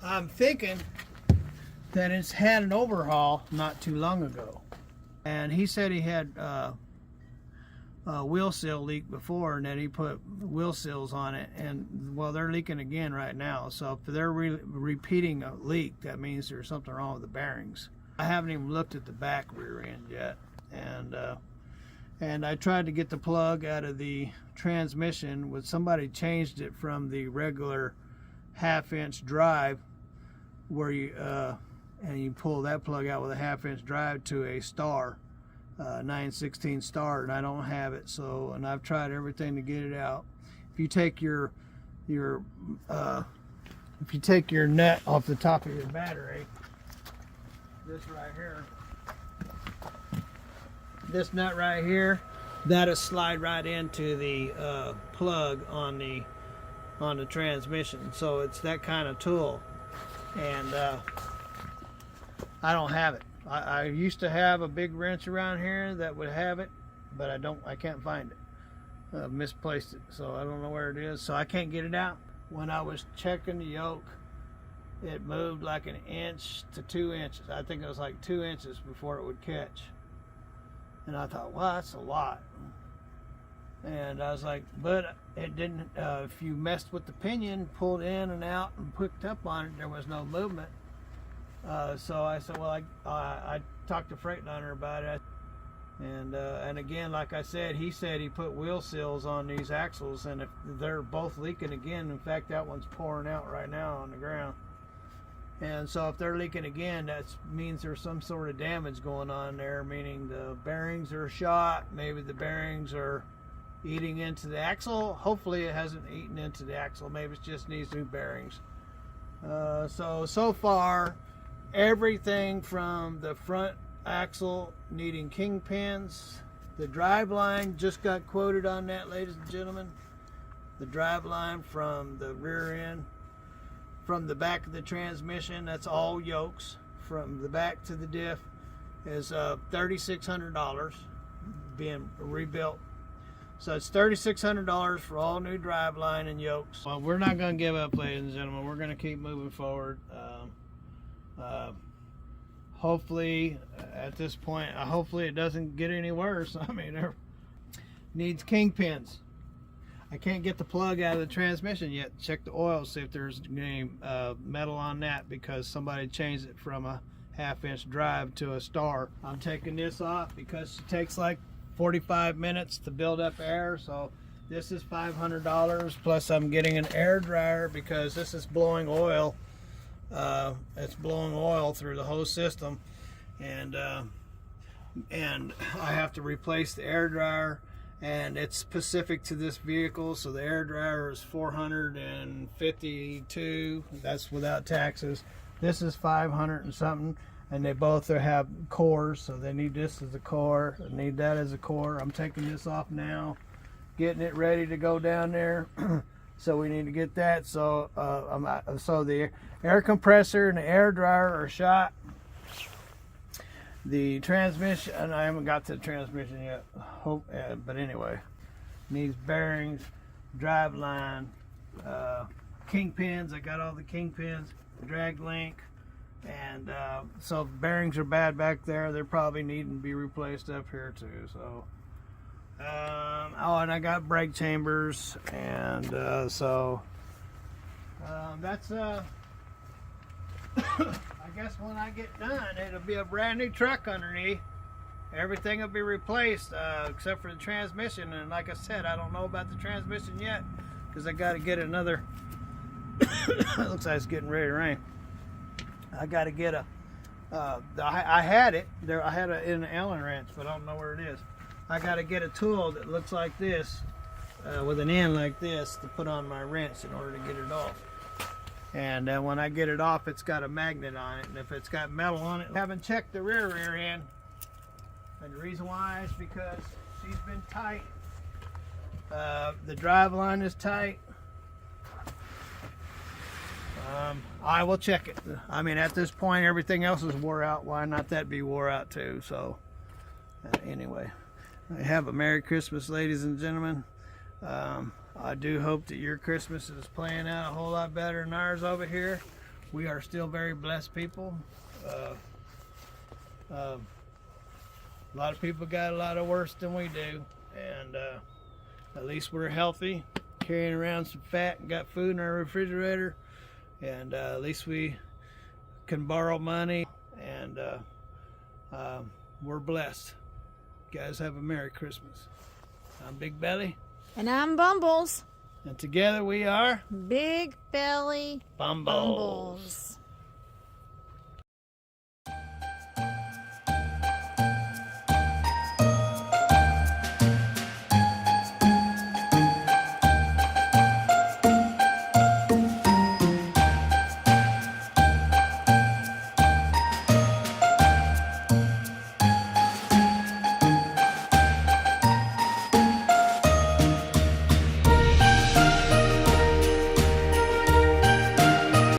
I'm thinking that it's had an overhaul not too long ago. And he said he had a wheel seal leak before, and then he put wheel seals on it, and well, they're leaking again right now. So if they're repeating a leak, that means there's something wrong with the bearings. I haven't even looked at the back rear end yet, and I tried to get the plug out of the transmission. When somebody changed it from the regular half-inch drive, where you and you pull that plug out with a half-inch drive, to a star, 916 star, and I don't have it. So, and I've tried everything to get it out. If you take your nut off the top of your battery, this right here, this nut right here, that'll slide right into the plug on the transmission. So it's that kind of tool, and I don't have it. I used to have a big wrench around here that would have it, but I can't find it. I've misplaced it, so I don't know where it is, so I can't get it out. When I was checking the yoke, it moved like 1 inch to 2 inches. I think it was like 2 inches before it would catch. And I thought, well, that's a lot. And I was like, but it didn't, if you messed with the pinion, pulled in and out and picked up on it, there was no movement. So I said, well, I talked to Freightliner about it, and again, like I said, he said he put wheel seals on these axles, and if they're both leaking again, in fact, that one's pouring out right now on the ground, and so if they're leaking again, that means there's some sort of damage going on there, meaning the bearings are shot, maybe the bearings are eating into the axle. Hopefully it hasn't eaten into the axle, maybe it just needs new bearings. So far, everything from the front axle needing kingpins, the drive line just got quoted on that, ladies and gentlemen. The drive line from the rear end, from the back of the transmission, that's all yokes, from the back to the diff, is $3,600 being rebuilt. So it's $3,600 for all new drive line and yokes. Well, we're not going to give up, ladies and gentlemen. We're going to keep moving forward. Hopefully, at this point, hopefully it doesn't get any worse. I mean, it needs kingpins. I can't get the plug out of the transmission yet. Check the oil, see if there's any metal on that, because somebody changed it from a half-inch drive to a star. I'm taking this off because it takes like 45 minutes to build up air. So this is $500, plus I'm getting an air dryer because this is blowing oil. It's blowing oil through the whole system, and I have to replace the air dryer, and it's specific to this vehicle. So the air dryer is $452. That's without taxes. This is $500 and something, and they both have cores, so they need this as a core, they need that as a core. I'm taking this off now, getting it ready to go down there. So we need to get that. So so the air compressor and the air dryer are shot. The transmission, and I haven't got to the transmission yet. But anyway, needs bearings, drive line, kingpins. I got all the kingpins, drag link, and so bearings are bad back there. They're probably needing to be replaced up here too. So. Oh, and I got brake chambers, and that's I guess when I get done, it'll be a brand new truck underneath. Everything will be replaced except for the transmission, and like I said, I don't know about the transmission yet because I got to get another. It looks like it's getting ready to rain. I got to get a I had it there. I had it in the Allen wrench, but I don't know where it is. I got to get a tool that looks like this, with an end like this, to put on my wrench in order to get it off. And when I get it off, it's got a magnet on it, and if it's got metal on it, I haven't checked the rear end. And the reason why is because she's been tight. The drive line is tight. I will check it. I mean, at this point, everything else is wore out. Why not that be wore out too? So anyway. Have a Merry Christmas, ladies and gentlemen. I do hope that your Christmas is playing out a whole lot better than ours over here. we are still very blessed people. A lot of people got a lot of worse than we do, and at least we're healthy, carrying around some fat and got food in our refrigerator, and at least we can borrow money, and we're blessed. You guys have a Merry Christmas. I'm Big Belly. And I'm Bumbles. And together we are Big Belly Bumbles.